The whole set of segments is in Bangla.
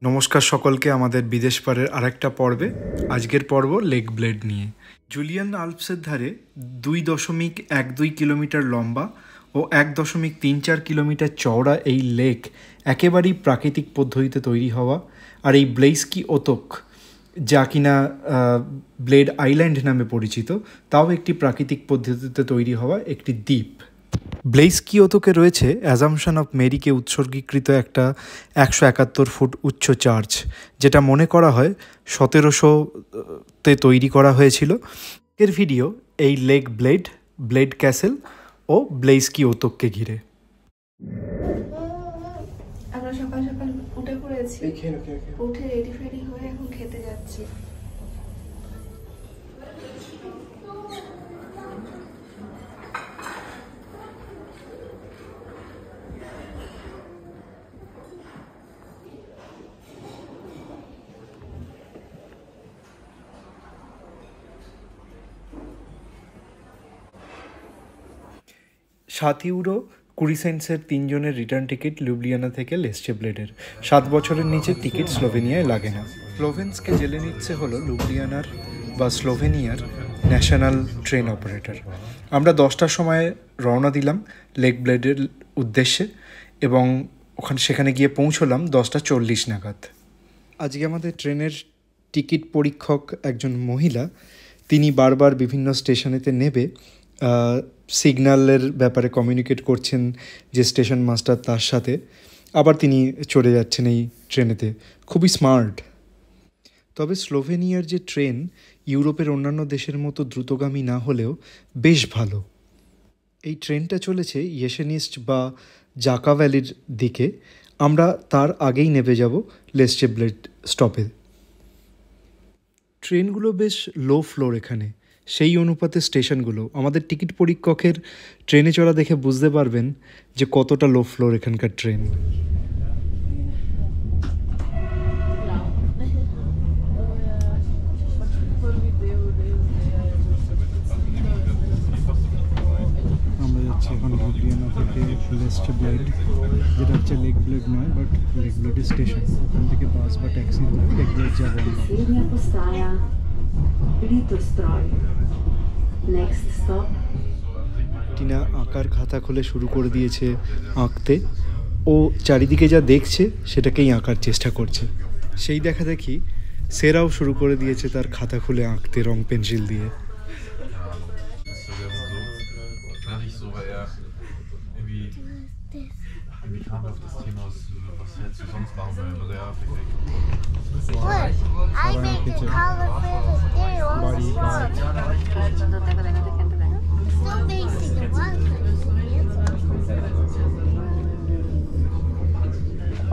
নমস্কার সকলকে আমাদের বিদেশ পারের আরেকটা পর্বে। আজকের পর্ব লেক ব্লেড নিয়ে। জুলিয়ান আল্পসের ধারে 2.12 কিলোমিটার লম্বা ও 1.34 কিলোমিটার চওড়া এই লেক একেবারেই প্রাকৃতিক পদ্ধতিতে তৈরি হওয়া। আর এই ব্লেইস্কি ওতক, যা কিনা ব্লেড আইল্যান্ড নামে পরিচিত, তাও একটি প্রাকৃতিক পদ্ধতিতে তৈরি হওয়া একটি দ্বীপ। ব্লেইস্কি ওতকে রয়েছে অ্যাজাম্পশন অফ মেরিকে উৎসর্গীকৃত একটা 171 ফুট উচ্চ চার্চ, যেটা মনে করা হয় 1700-তে তৈরি করা হয়েছিল। এর ভিডিও এই লেক ব্লেড, ব্লেড ক্যাসেল ও ব্লেইস্কি ওতককে ঘিরে। আমরা সকাল সকাল উঠে পড়েছি, উঠে রেডি ফেডি হয়ে এখন খেতে যাচ্ছি। €7 20 সেন্টসের 3 জনের রিটার্ন টিকিট লুবলিয়ানা থেকে লেস্টে ব্লেডের। 7 বছরের নিচে টিকিট স্লোভেনিয়ায় লাগে না। স্লোভেন্সকে জেলে নিচ্ছে হলো লুবলিয়ানার বা স্লোভেনিয়ার ন্যাশনাল ট্রেন অপারেটর। আমরা 10টার সময় রওনা দিলাম লেক ব্লেডের উদ্দেশ্যে এবং সেখানে গিয়ে পৌঁছলাম 10:40 নাগাদ। আজকে আমাদের ট্রেনের টিকিট পরীক্ষক একজন মহিলা, তিনি বারবার বিভিন্ন স্টেশনেতে নেবে সিগন্যালের ব্যাপারে কমিউনিকেট করছেন যে স্টেশন মাস্টার তার সাথে, আবার তিনি চলে যাচ্ছেন এই ট্রেনেতে। খুবই স্মার্ট। তবে স্লোভেনিয়ার যে ট্রেন ইউরোপের অন্যান্য দেশের মতো দ্রুতগামী না হলেও বেশ ভালো। এই ট্রেনটা চলেছে ইয়েসেনিস্ট বা জাকা ভ্যালির দিকে। আমরা তার আগেই নেমে যাব লেস্টে ব্লেড স্টপে। ট্রেনগুলো বেশ লো ফ্লোর এখানে, সেই অনুপাতে স্টেশনগুলো। আমাদের টিকিট পরীক্ষকের ট্রেনে চড়া দেখে বুঝতে পারবেন যে কতটা লো ফ্লোর এখানকার ট্রেন। আমরা যাচ্ছি এখন লুবলিয়ানা থেকে লেস্টে ব্লেড, যেটা হচ্ছে লেক ব্লেড নয়, বাট লেক ব্লেডের স্টেশন। ওখান থেকে বাস বা ট্যাক্সি ধরে লেক ব্লেড যাবো। টিনা আঁকার খাতা খুলে শুরু করে দিয়েছে আঁকতে। ও চারিদিকে যা দেখছে সেটাকেই আঁকার চেষ্টা করছে। সেই দেখা দেখি সেরাও শুরু করে দিয়েছে তার খাতা খুলে আঁকতে রং পেন্সিল দিয়ে।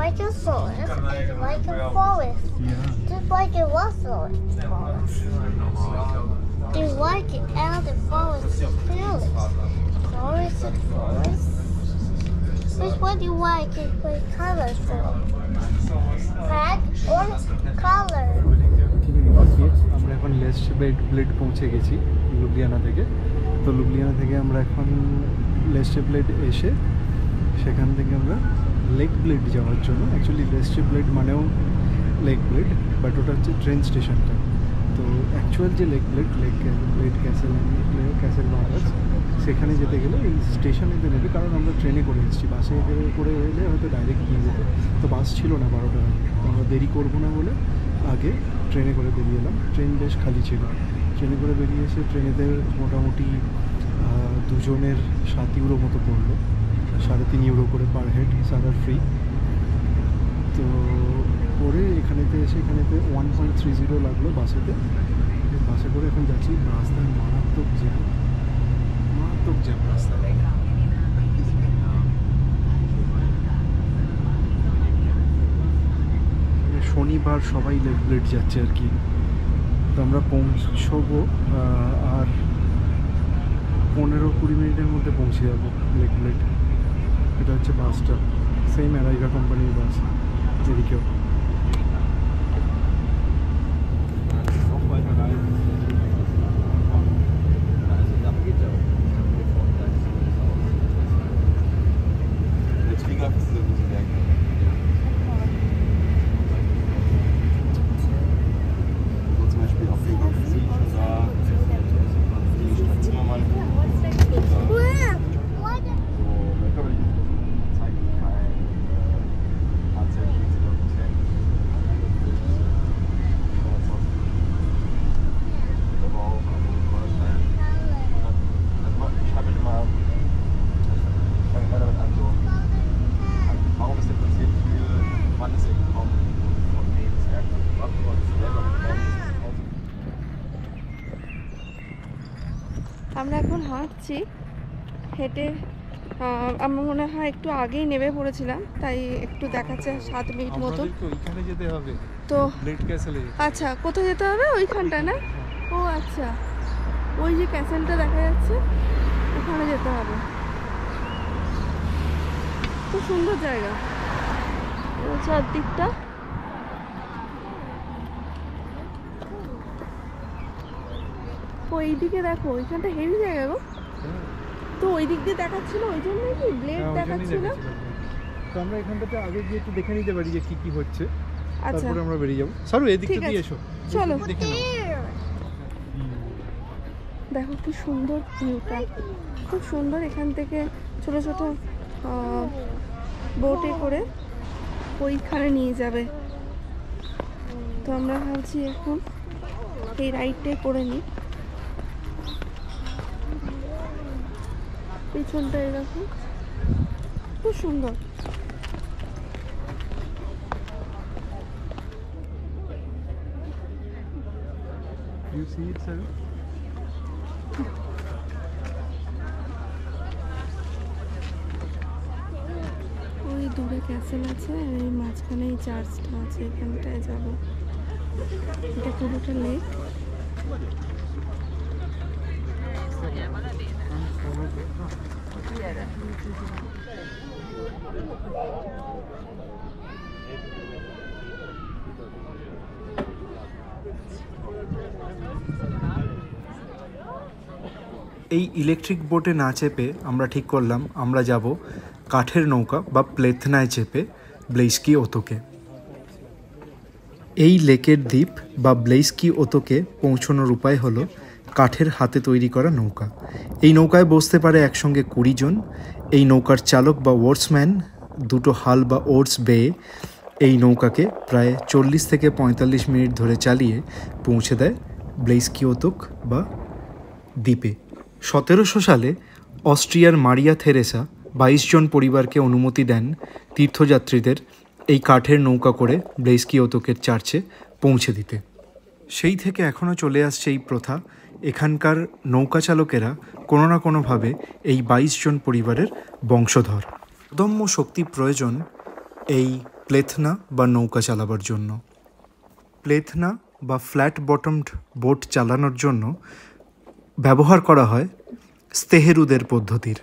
Like a forest, like a forest, just like it was forest. Do you like it out of forest feelings? Forest and forest. Which one do you like is what color for? Red or color? আমরা এখন লেস্টে ব্লেড পৌঁছে গেছি লুবলিয়ানা থেকে। তো লুবলিয়ানা থেকে আমরা এখন লেস্টে ব্লেড এসে সেখান থেকে আমরা লেক ব্লেড যাওয়ার জন্য, অ্যাকচুয়ালি লেস্টে ব্লেড মানেও লেক ব্লেড, বাট ওটা হচ্ছে ট্রেন স্টেশনটা। তো অ্যাকচুয়াল যে লেক ব্লেড ক্যাসেল বাংলাদেশ, সেখানে যেতে গেলে এই স্টেশনেতে নেবে, কারণ আমরা ট্রেনে করে এসেছি। বাসে করে এলে হয়তো ডাইরেক্ট নিয়ে যেত, তো বাস ছিল না 12টার আগে। তো আমরা দেরি করবো না বলে আগে ট্রেনে করে বেরিয়ে এলাম। ট্রেন বেশ খালি ছিল। ট্রেনে করে বেরিয়ে এসে ট্রেনেতে মোটামুটি 2 জনের €7 মতো পড়লো, €3.5 করে পার হেড, সারা ফ্রি। তো পরে এখানেতে 1.30 লাগলো বাসে করে এখন যাচ্ছি। রাস্তায় মারাত্মক জ্যাম রাস্তায়। শনিবার সবাই লেক ব্লেড যাচ্ছে আর কি। তো আমরা পৌঁছবো আর 15-20 মিনিটের মধ্যে পৌঁছে যাবো লেক ব্লেড। এটা হচ্ছে বাসটা, সেম অ্যারাইভা কোম্পানির বাস এদিকেও। আমরা এখন হাঁটছি, হেঁটে আমরা মনে হয় একটু আগেই নেমে পড়েছিলাম, তাই একটু দেখাচ্ছে 7 মিনিট মতন। ওইখানে যেতে হবে তো ব্লেড ক্যাসেলে। আচ্ছা, কোথায় যেতে হবে? ওইখানটা না? ও আচ্ছা, ওই যে ক্যাসেলটা দেখা যাচ্ছে ওখানে যেতে হবে। খুব সুন্দর জায়গা চারদিকটা। ওইদিকে দেখো, ওইখানটা হেভি জায়গা গো। তো ওই দিক দিয়ে দেখাচ্ছিল, ওই জন্যই কি ব্লেড দেখাচ্ছিল। তো আমরা এখানটাতে আগে গিয়ে একটু দেখে নিতে পারি যে কি কি হচ্ছে, আচ্ছা তারপরে আমরা বেরিয়ে যাবো। সারু এদিকটা দিয়ে এসো, চলো। দেখে নাও। দেখো কি সুন্দর ভিউটা, খুব সুন্দর। এখান থেকে ছোট ছোট বোটে করে ওইখানে নিয়ে যাবে। তো আমরা ভাবছি এখন এই রাইডটাই করে নিই। পিছনটা এরকম খুব সুন্দর। You see it, sir? ওই দূরে ক্যাসেল আছে, আর এই মাঝখানে এই চার্চটা আছে, এখানটায় যাব। এটা পুরোটা লেক। এই ইলেকট্রিক বোটে না চেপে আমরা ঠিক করলাম আমরা যাব কাঠের নৌকা বা প্লেথনায় চেপে ব্লেইস্কি ওতোকে। এই লেকের দ্বীপ বা ব্লেইস্কি ওতোকে পৌঁছানোর উপায় হলো কাঠের হাতে তৈরি করা নৌকা। এই নৌকায় বসতে পারে একসঙ্গে 20 জন। এই নৌকার চালক বা ওয়ার্সম্যান দুটো হাল বা ওর্স বেয়ে এই নৌকাকে প্রায় 40 থেকে 45 মিনিট ধরে চালিয়ে পৌঁছে দেয় ব্লেইস্কি ওতোক বা দ্বীপে। 1700 সালে অস্ট্রিয়ার মারিয়া থেরেসা 22 জন পরিবারকে অনুমতি দেন তীর্থযাত্রীদের এই কাঠের নৌকা করে ব্লেইস্কি ওতোকের চার্চে পৌঁছে দিতে। সেই থেকে এখনও চলে আসছে এই প্রথা। এখানকার নৌকা চালকেরা কোনো না কোনোভাবে এই 22 জন পরিবারের বংশধর। অদম্য শক্তি প্রয়োজন এই প্লেথনা বা নৌকা চালাবার জন্য। প্লেথনা বা ফ্ল্যাট বটমড বোট চালানোর জন্য ব্যবহার করা হয় স্তেহেরুদের পদ্ধতির।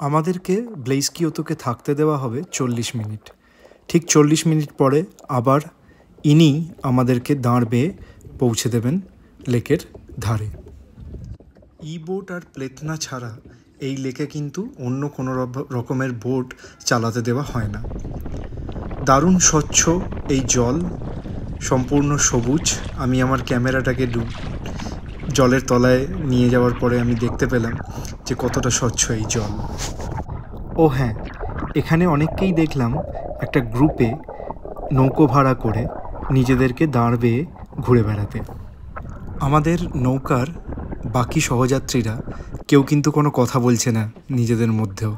আমাদেরকে ব্লেইস্কি ওতোকে থাকতে দেওয়া হবে 40 মিনিট। ঠিক 40 মিনিট পরে আবার ইনি আমাদেরকে দাঁড় বেয়ে পৌঁছে দেবেন লেকের ধারে। ই বোট আর প্লেথনা ছাড়া এই লেকে কিন্তু অন্য কোনো রকমের বোট চালাতে দেওয়া হয় না। দারুণ স্বচ্ছ এই জল, সম্পূর্ণ সবুজ। আমি আমার ক্যামেরাটাকে জলের তলায় নিয়ে যাওয়ার পরে আমি দেখতে পেলাম যে কতটা স্বচ্ছ এই জল। ও হ্যাঁ, এখানে অনেককেই দেখলাম একটা গ্রুপে নৌকো ভাড়া করে নিজেদেরকে দাঁড় বেয়ে ঘুরে বেড়াতে। আমাদের নৌকার বাকি সহযাত্রীরা কেউ কিন্তু কোনো কথা বলছে না নিজেদের মধ্যেও।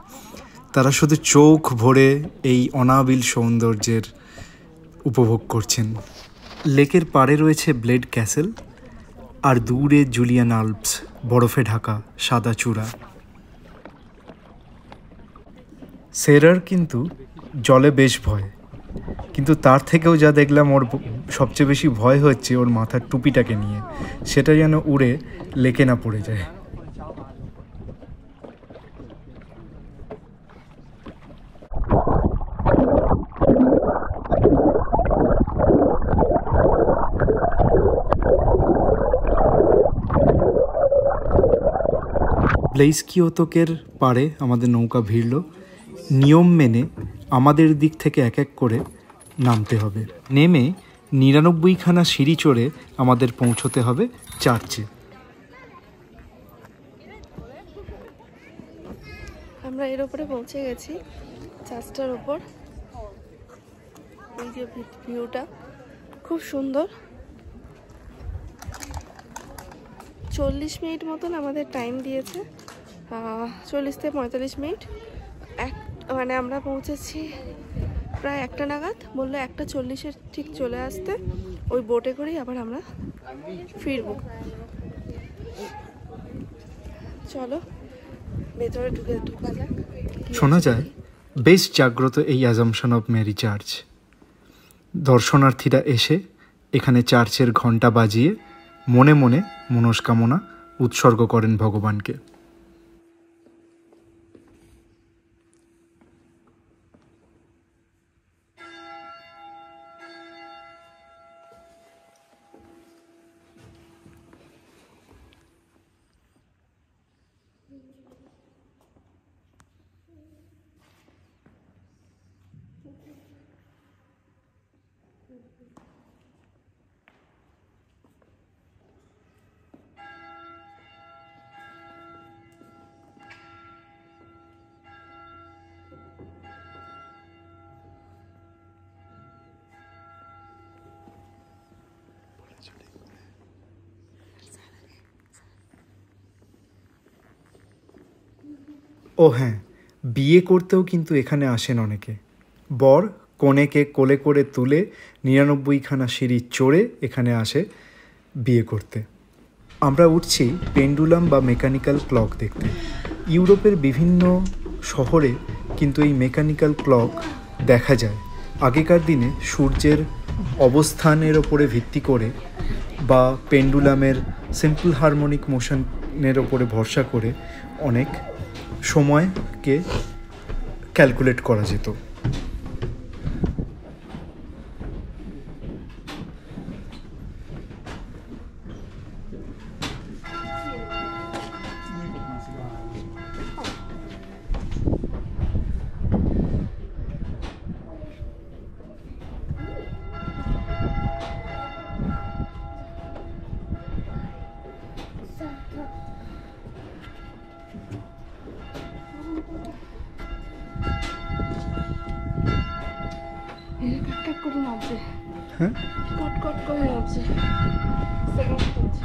তারা শুধু চোখ ভরে এই অনাবিল সৌন্দর্যের উপভোগ করছেন। লেকের পাড়ে রয়েছে ব্লেড ক্যাসেল, আর দূরে জুলিয়ান আল্পস বরফে ঢাকা সাদা চূড়া। সেরার কিন্তু জলে বেশ ভয়, কিন্তু তার থেকেও যা দেখলাম ওর সবচেয়ে বেশি ভয় হচ্ছে ওর মাথার টুপিটাকে নিয়ে, সেটা যেন উড়ে লেকে না পড়ে যায়। ব্লেইস্কি ওতোকের পাড়ে আমাদের নৌকা ভিড়ল। নিয়ম মেনে আমাদের দিক থেকে এক এক করে নামতে হবে। নেমে 99খানা সিঁড়ি চড়ে আমাদের পৌঁছতে হবে চার্চে। আমরা এর উপরে পৌঁছে গেছি, চার্চটার উপর। এই যে ভিউটা খুব সুন্দর। 40 মিনিট মতন আমাদের টাইম দিয়েছে, 40 থেকে 45 মিনিট। মানে আমরা পৌঁছেছি প্রায় 1টা নাগাদ, বললো 1:40-এর ঠিক চলে আসতে। ওই বোটে করেই আবার আমরা ফিরবো। চলো ভেতরে ঢুকা যাক। শোনা যায় বেশ জাগ্রত এই অ্যাজাম্পশন অফ মেরি চার্চ। দর্শনার্থীরা এসে এখানে চার্চের ঘণ্টা বাজিয়ে মনে মনে মনস্কামনা উৎসর্গ করেন ভগবানকে। ও হ্যাঁ, বিয়ে করতেও কিন্তু এখানে আসেন অনেকে। বর কনেকে কোলে করে তুলে 99খানা সিঁড়ি চড়ে এখানে আসে বিয়ে করতে। আমরা উঠছি পেন্ডুলাম বা মেকানিক্যাল ক্লক দেখতে। ইউরোপের বিভিন্ন শহরে কিন্তু এই মেকানিক্যাল ক্লক দেখা যায়। আগেকার দিনে সূর্যের অবস্থানের ওপরে ভিত্তি করে বা পেন্ডুলামের সিম্পল হারমোনিক মোশনের ওপরে ভরসা করে অনেক সময়কে ক্যালকুলেট করা যেত। কট করে নামছে, হ্যাঁ, কট করে নামছে। সেকেন্ড হচ্ছে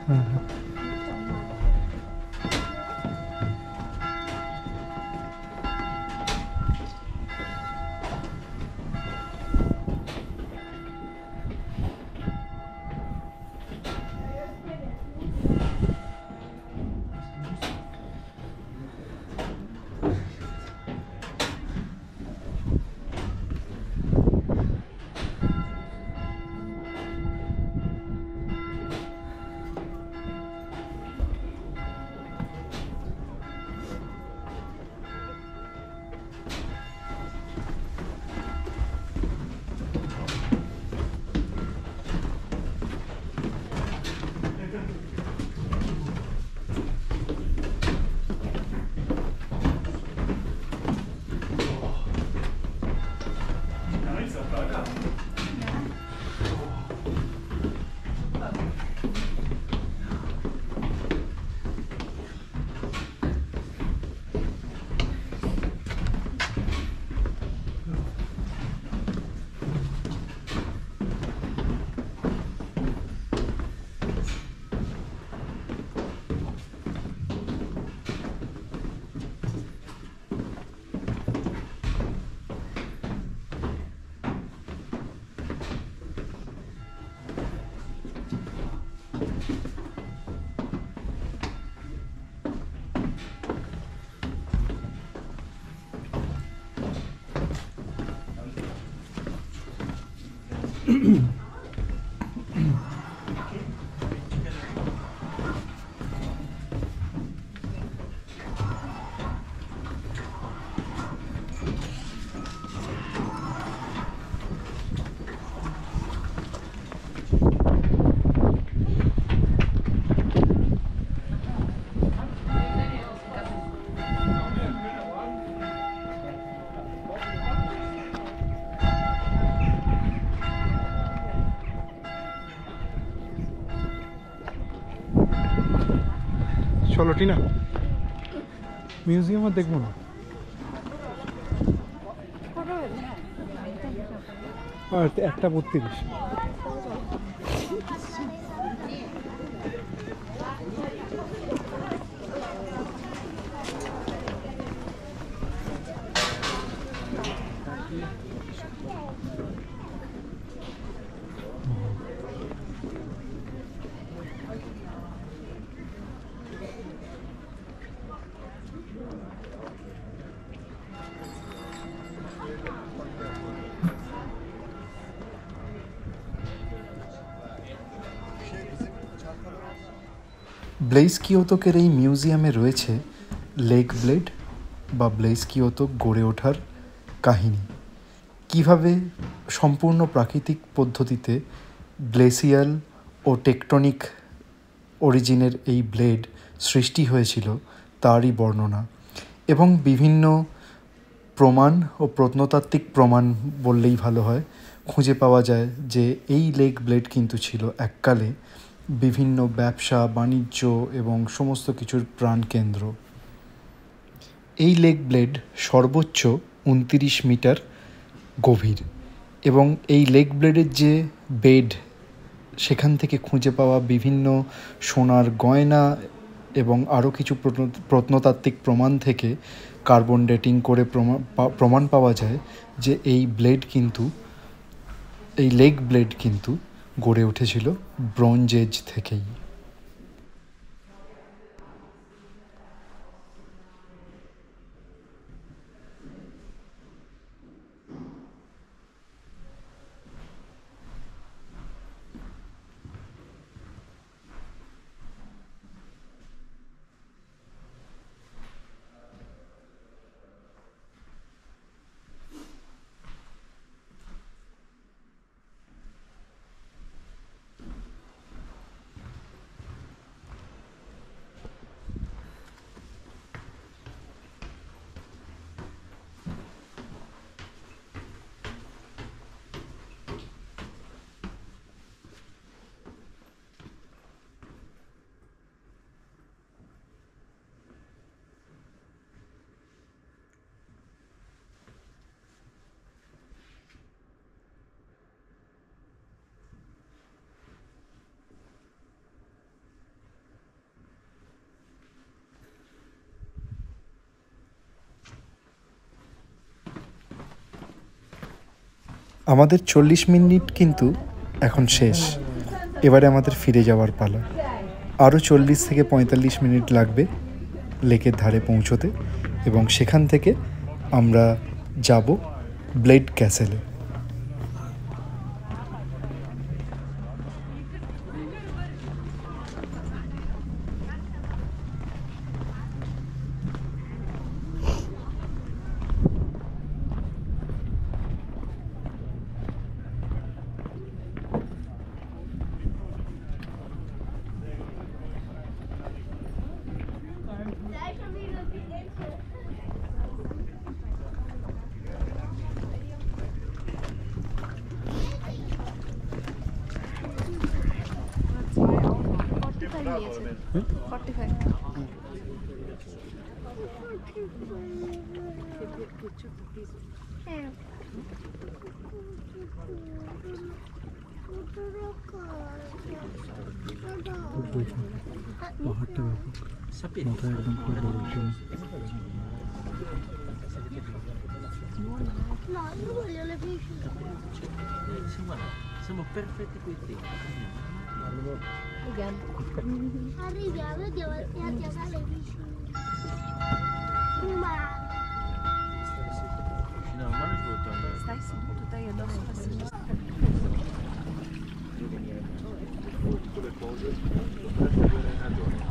হ্যাঁ হ্যাঁ। চলো টিনা, মিউজিয়াম আর দেখবো না, আর 1:32। ব্লেইজ কিওতকের এই মিউজিয়ামে রয়েছে লেক ব্লেড বা ব্লেইজ কিওতক গড়ে ওঠার কাহিনী, কিভাবে সম্পূর্ণ প্রাকৃতিক পদ্ধতিতে গ্লেসিয়াল ও টেকটনিক অরিজিনের এই ব্লেড সৃষ্টি হয়েছিল তারই বর্ণনা, এবং বিভিন্ন প্রমাণ ও প্রত্নতাত্ত্বিক প্রমাণ বললেই ভালো হয়, খুঁজে পাওয়া যায় যে এই লেক ব্লেড কিন্তু ছিল এককালে বিভিন্ন ব্যবসা বাণিজ্য এবং সমস্ত কিছুর প্রাণকেন্দ্র। এই লেক ব্লেড সর্বোচ্চ 29 মিটার গভীর, এবং এই লেক ব্লেডের যে বেড, সেখান থেকে খুঁজে পাওয়া বিভিন্ন সোনার গয়না এবং আরও কিছু প্রত্নতাত্ত্বিক প্রমাণ থেকে কার্বন ডেটিং করে প্রমাণ পাওয়া যায় যে এই লেক ব্লেড কিন্তু গড়ে উঠেছিল ব্রোঞ্জ এজ থেকেই। আমাদের 40 মিনিট কিন্তু এখন শেষ, এবারে আমাদের ফিরে যাওয়ার পালা। আরও 40 থেকে 45 মিনিট লাগবে লেকের ধারে পৌঁছতে, এবং সেখান থেকে আমরা যাব ব্লেড ক্যাসেলে। পাহাড়টা মাথায় একদম খুব বড় ছিল। Siamo perfetti qui dentro. Arriviamo, andiamo alle vicine. Ma No, non è tutto. Stai seduto, dai, addosso a sinistra. Tutte le cose per avere ragione.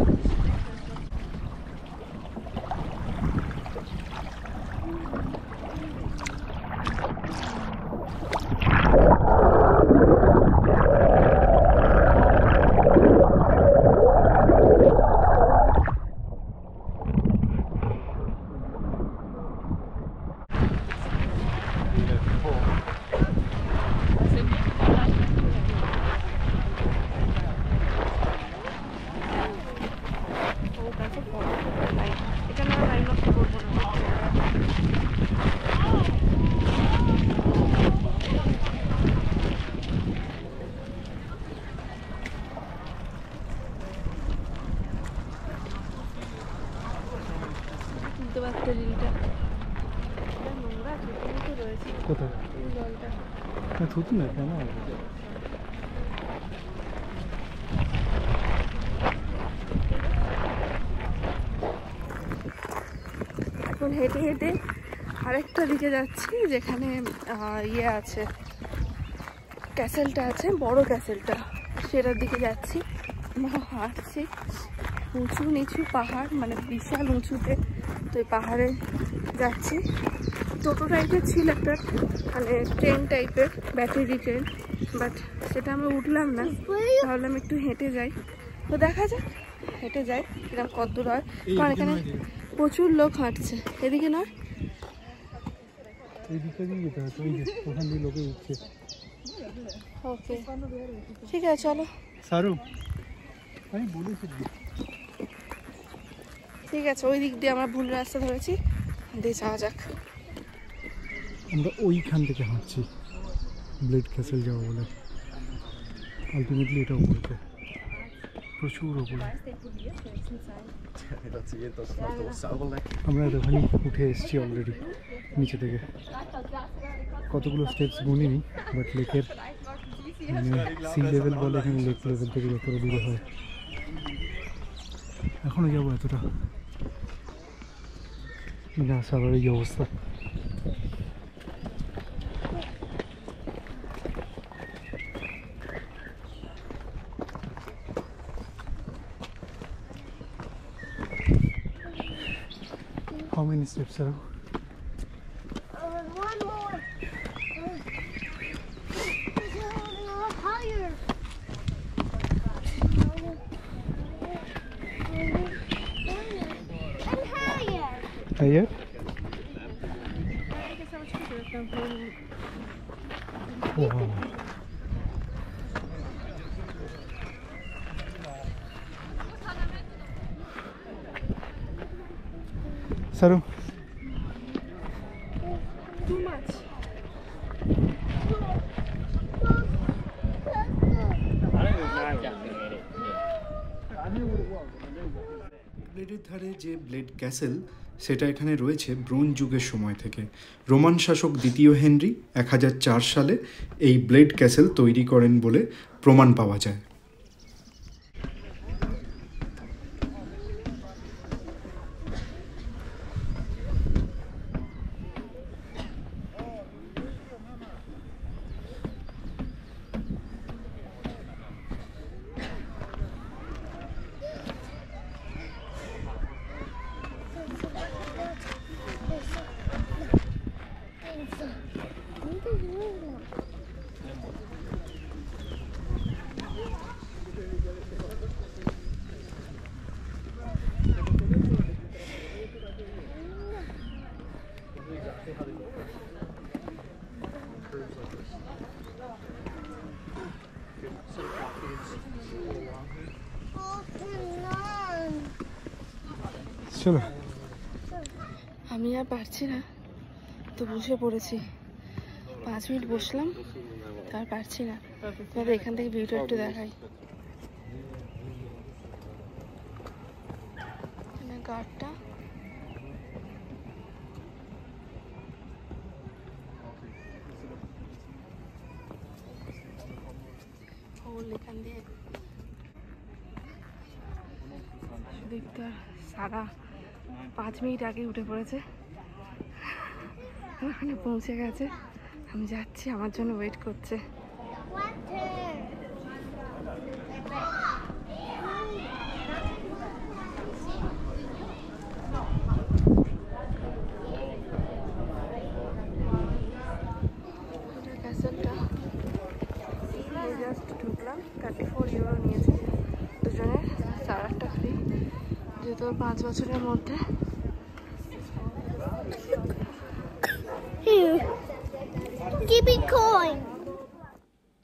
এখন হেঁটে হেঁটে আরেকটা দিকে যাচ্ছি যেখানে ইয়ে আছে, ক্যাসেলটা আছে, বড় ক্যাসেলটা, সেটার দিকে যাচ্ছি। হাঁটছি, উঁচু নিচু পাহাড়, মানে বিশাল উঁচুতে। তো এই পাহাড়ে যাচ্ছি। টোটো টাইপের ছিল একটা, মানে ট্রেন টাইপের, ব্যাটারি ট্রেন, বাট সেটা আমরা উঠলাম না, ভাবলাম একটু হেঁটে যাই। তো দেখা যাক, হেঁটে যাই কিরকম কত দূর হয়। কারণ এখানে প্রচুর লোক হাঁটছে। এদিকে নয়, ওকে ঠিক আছে চলো। ঠিক আছে, ওই দিক দিয়ে আমরা ভুল রাস্তা ধরেছি, দিয়ে যাওয়া যাক। আমরা ওইখান থেকে হাঁটছি ব্লেড ক্যাসেল যাবো বলে। আলটিমেটলি এটা উপরে, প্রচুর উপরে। আমরা এতখানি উঠে এসেছি অলরেডি নিচে থেকে। কতগুলো স্টেপস গুনিনি, বাট লেকের মানে সি লেভেল বলে এখানে, লেক লেভেল থেকে যতটা দূরে হয়। এখনও যাবো এতটা না, সাবার এই অবস্থা। How many steps are? One more. Higher. And higher. Higher? Wow. Saru. Too much. ব্লেডের ধারে যে ব্লেড ক্যাসেল, সেটা এখানে রয়েছে ব্রোঞ্জ যুগের সময় থেকে। রোমান শাসক দ্বিতীয় হেনরি 1004 সালে এই ব্লেড ক্যাসেল তৈরি করেন বলে প্রমাণ পাওয়া যায়। চলো, আমি আর পারছি না, তো বসে পড়েছি। 5 মিনিট বসলাম, তার পারছি না। তোমাদের এখান থেকে ভিউটা একটু দেখাই। গাড়টা এখান দিয়ে সুদীপ্তা সারা 5 মিনিট আগে উঠে পড়েছে, ওখানে পৌঁছে গেছে। আমি যাচ্ছি, আমার জন্য ওয়েট করছে। ক্যাসেলটা জাস্ট ঢুকলাম, 34 ইউরো নিয়েছে দুজনের, 8.5 ফ্রি, যেহেতু 5 বছরের মধ্যে।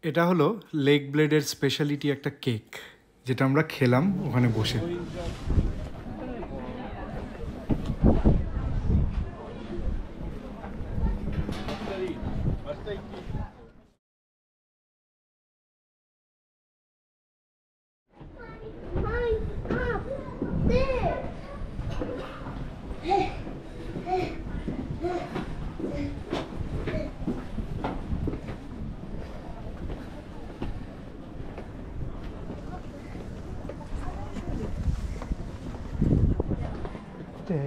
এটা হলো লেক ব্লেডের স্পেশালিটি একটা কেক, যেটা আমরা খেলাম ওখানে বসে।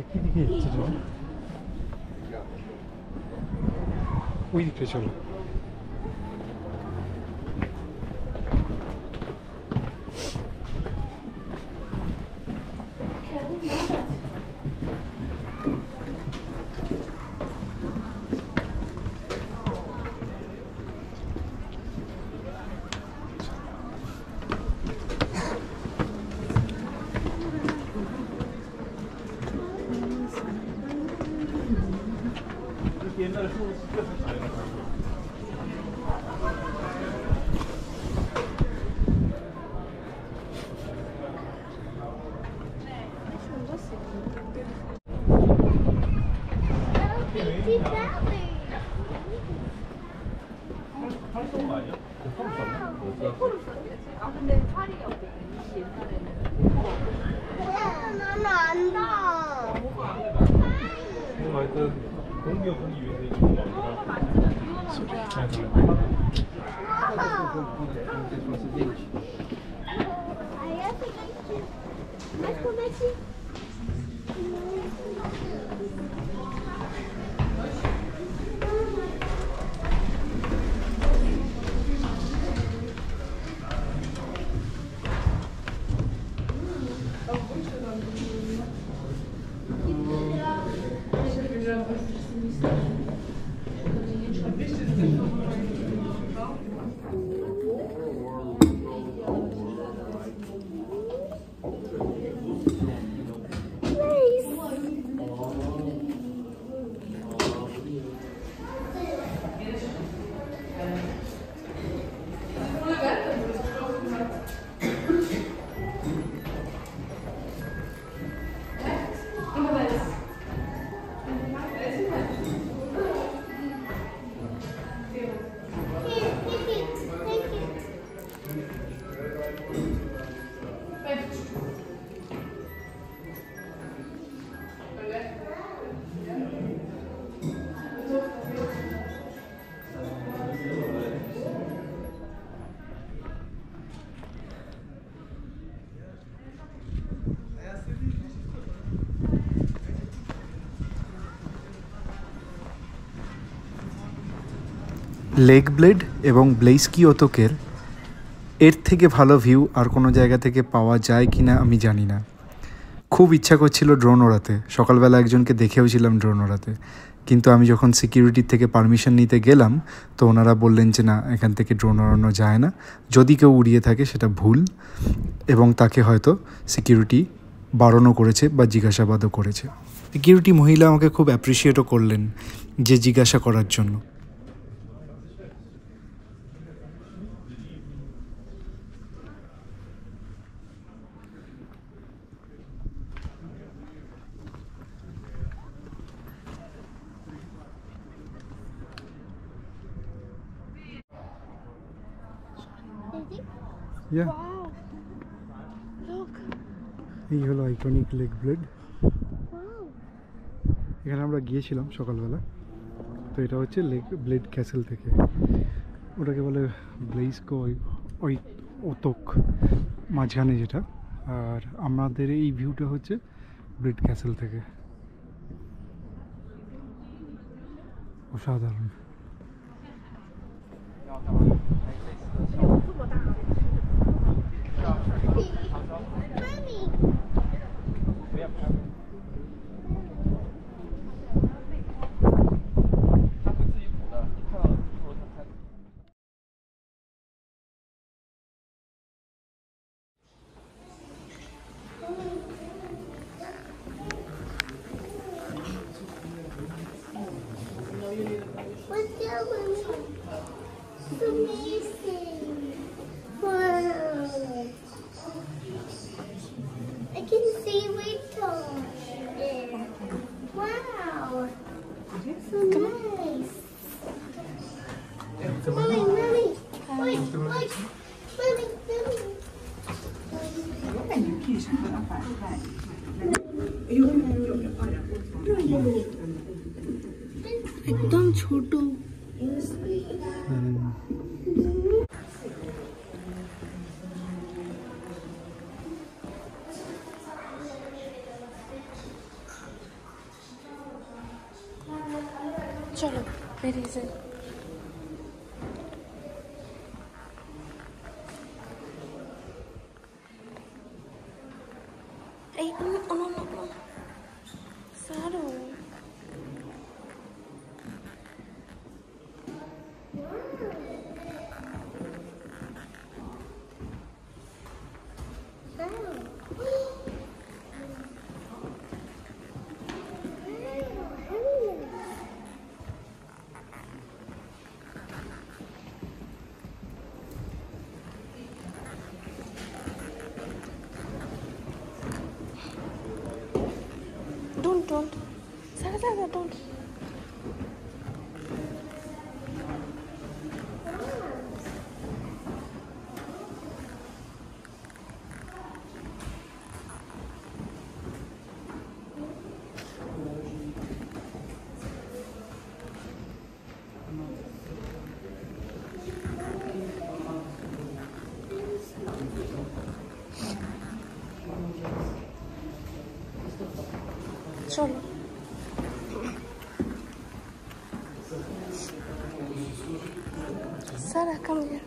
একই দিকে যাচ্ছে, ওই দিকে চলো। 나는 안다. 하여튼 공기업은 위해서 이런 거 লেক ব্লেড এবং ব্লেইস্কি ওতকের এর থেকে ভালো ভিউ আর কোনো জায়গা থেকে পাওয়া যায় কি না আমি জানি না। খুব ইচ্ছা করছিল ড্রোন ওড়াতে, সকালবেলা একজনকে দেখেও ছিলাম ড্রোন ওড়াতে, কিন্তু আমি যখন সিকিউরিটির থেকে পারমিশন নিতে গেলাম তো ওনারা বললেন যে না, এখান থেকে ড্রোন ওড়ানো যায় না, যদি কেউ উড়িয়ে থাকে সেটা ভুল, এবং তাকে হয়তো সিকিউরিটি বারণও করেছে বা জিজ্ঞাসাবাদও করেছে। সিকিউরিটি মহিলা আমাকে খুব অ্যাপ্রিসিয়েটও করলেন যে জিজ্ঞাসা করার জন্য। Wow. Look. এই হলো আইকনিক লেক ব্লেড। Wow. এখানে আমরা গিয়েছিলাম সকালবেলা, তো এটা হচ্ছে লেক ব্লেড ক্যাসেল থেকে, ওটাকে বলে ব্লেইস্কি ওতক মাঝখানে যেটা, আর আমাদের এই ভিউটা হচ্ছে ব্লেড ক্যাসেল থেকে। অসাধারণ। What's that one? It's amazing. Wow. I can see Rachel. Wow. So nice. Mommy, mommy. Wait, wait. Mommy, mommy. एकदम छोटो। चलो मेरी से no. Saru. চলো। Sarah, come here.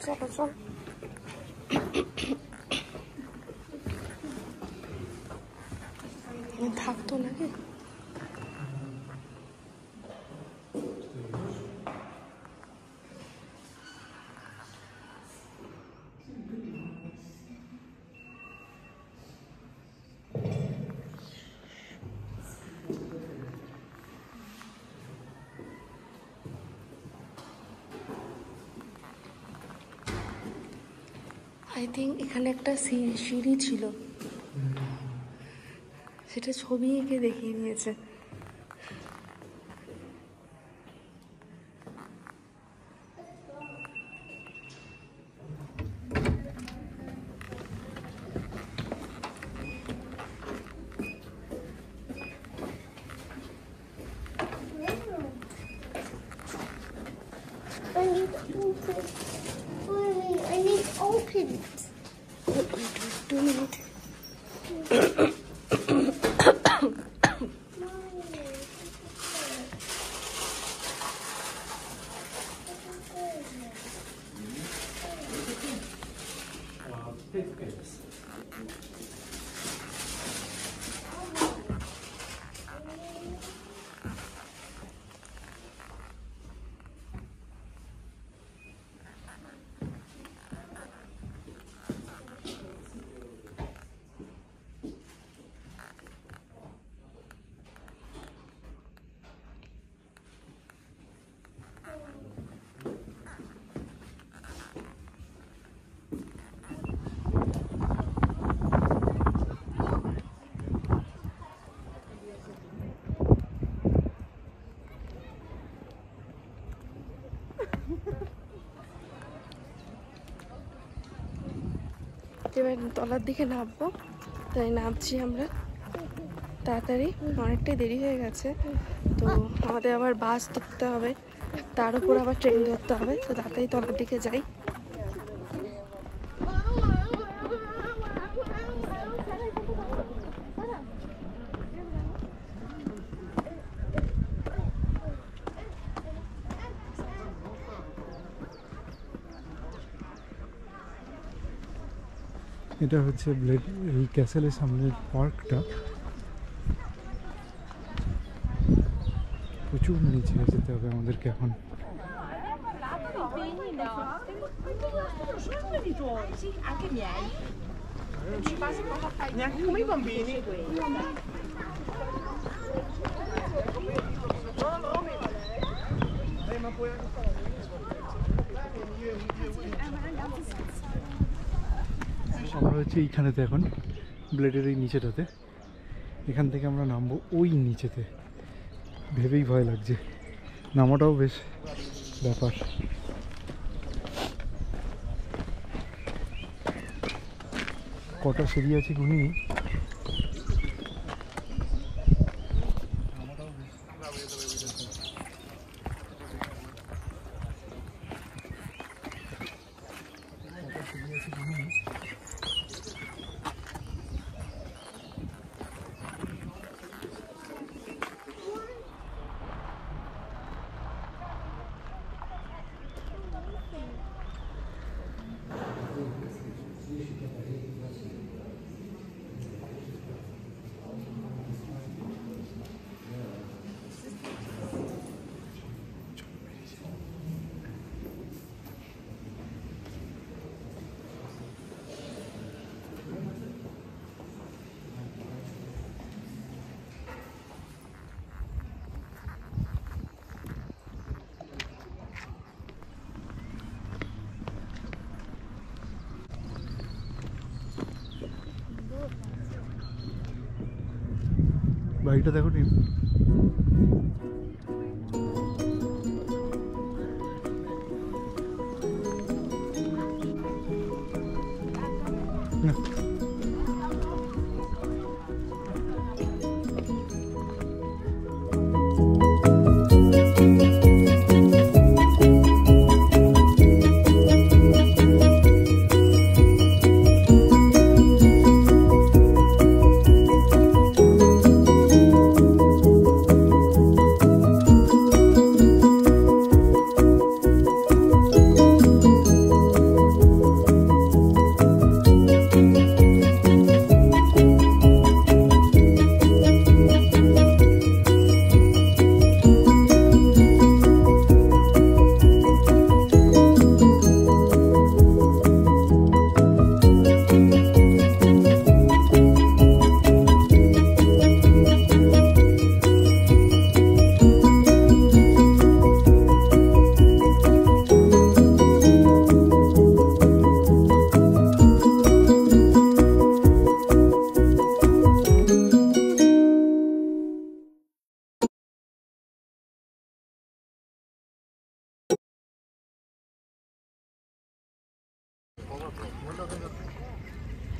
চলো চলো। থাকতো নাকি? আই থিঙ্ক এখানে একটা সিঁড়ি ছিল, সেটা ছবি এঁকে দেখিয়ে দিয়েছে। I need to open it. 2 minutes. এবার তলার দিকে নামবো, তাই নামছি আমরা তাড়াতাড়ি, অনেকটাই দেরি হয়ে গেছে। তো আমাদের আবার বাস ধরতে হবে, তার উপর আবার ট্রেন ধরতে হবে, তো তাড়াতাড়ি তলার দিকে যাই। এটা হচ্ছে ব্লেড এই ক্যাসেলের সামনের পার্কটা। প্রচুর নিচে যেতে হবে আমাদেরকে এখন। Neanche come i bambini. Ma puoi anche fare আমরা হচ্ছে এইখানেতে এখন ব্লেডের এই নিচেটাতে, এখান থেকে আমরা নামবো ওই নিচেতে। ভেবেই ভয় লাগছে, নামাটাও বেশ ব্যাপার। কটা সিঁড়ি আছে গুনি। বাড়িটা দেখো নি।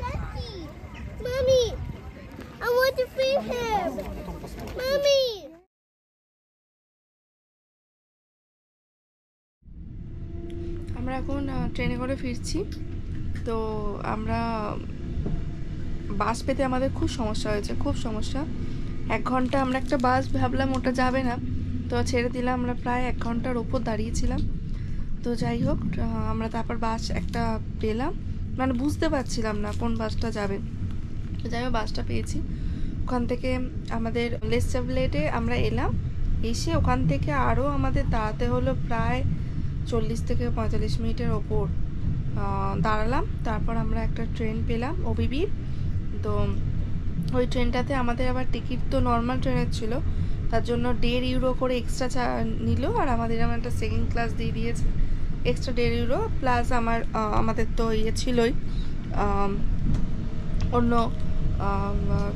Daddy, Mommy, I want to feed him. Mommy. আমরা এখন ট্রেনে করে ফিরছি। তো আমরা বাস পেতে আমাদের খুব সমস্যা হয়েছে, খুব সমস্যা। 1 ঘন্টা আমরা একটা বাস ভাবলাম ওটা যাবে না, তো ছেড়ে দিলাম। আমরা প্রায় 1 ঘন্টার ওপর দাঁড়িয়েছিলাম। তো যাই হোক, আমরা তারপর বাস একটা পেলাম, মানে বুঝতে পারছিলাম না কোন বাসটা যাবে। তো যাই হোক বাসটা পেয়েছি। ওখান থেকে আমাদের লেসচাবলেটে আমরা এলাম। এসে ওখান থেকে আরও আমাদের দাঁড়াতে হলো প্রায় 40 থেকে 45 মিনিটের ওপর দাঁড়ালাম। তারপর আমরা একটা ট্রেন পেলাম ওবিবির। তো ওই ট্রেনটাতে আমাদের আবার টিকিট তো নর্মাল ট্রেনের ছিল, তার জন্য 1.5 ইউরো করে এক্সট্রা নিল। আর আমাদের আমার একটা সেকেন্ড ক্লাস দিয়ে দিয়েছে, এক্সট্রা 1.5 ইউরো প্লাস আমাদের তো ইয়ে ছিলই, অন্য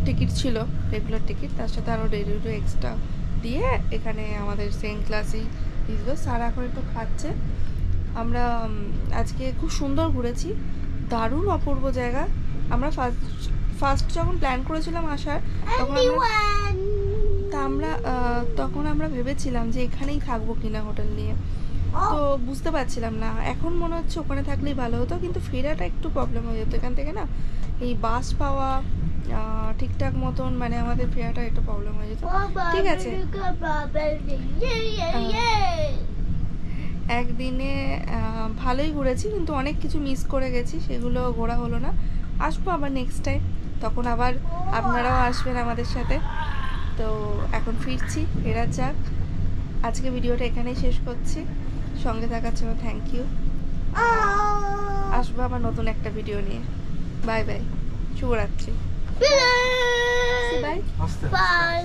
টিকিট ছিল, রেগুলার টিকিট, তার সাথে আরও 1.5 ইউরো এক্সট্রা দিয়ে এখানে আমাদের সেকেন্ড ক্লাসেই দিল। স্যার এখন একটু খাচ্ছে। আমরা আজকে খুব সুন্দর ঘুরেছি, দারুণ অপূর্ব জায়গা। আমরা ফার্স্ট যখন প্ল্যান করেছিলাম আসার, তখন আমরা ভেবেছিলাম যে এখানেই থাকবো কিনা হোটেল নিয়ে, তো বুঝতে পারছিলাম না। এখন মনে হচ্ছে ওখানে থাকলেই ভালো হতো, কিন্তু ফেরাটা একটু প্রবলেম হয়ে যেত এখান থেকে না, এই বাস পাওয়া ঠিকঠাক মতন, মানে আমাদের ফেরাটা একটু প্রবলেম হয়ে যেত। ঠিক আছে, একদিনে ভালোই ঘুরেছি, কিন্তু অনেক কিছু মিস করে গেছি, সেগুলো ঘোরা হলো না। আসবো আবার নেক্সট টাইম, তখন আবার আপনারাও আসবেন আমাদের সাথে। তো এখন ফিরছি, ফেরা যাক। আজকে ভিডিওটা এখানেই শেষ করছি। সঙ্গে থাকার জন্য থ্যাংক ইউ। আসবো আবার নতুন একটা ভিডিও নিয়ে। বাই বাই, শুভরাত্রি। Bye Bye.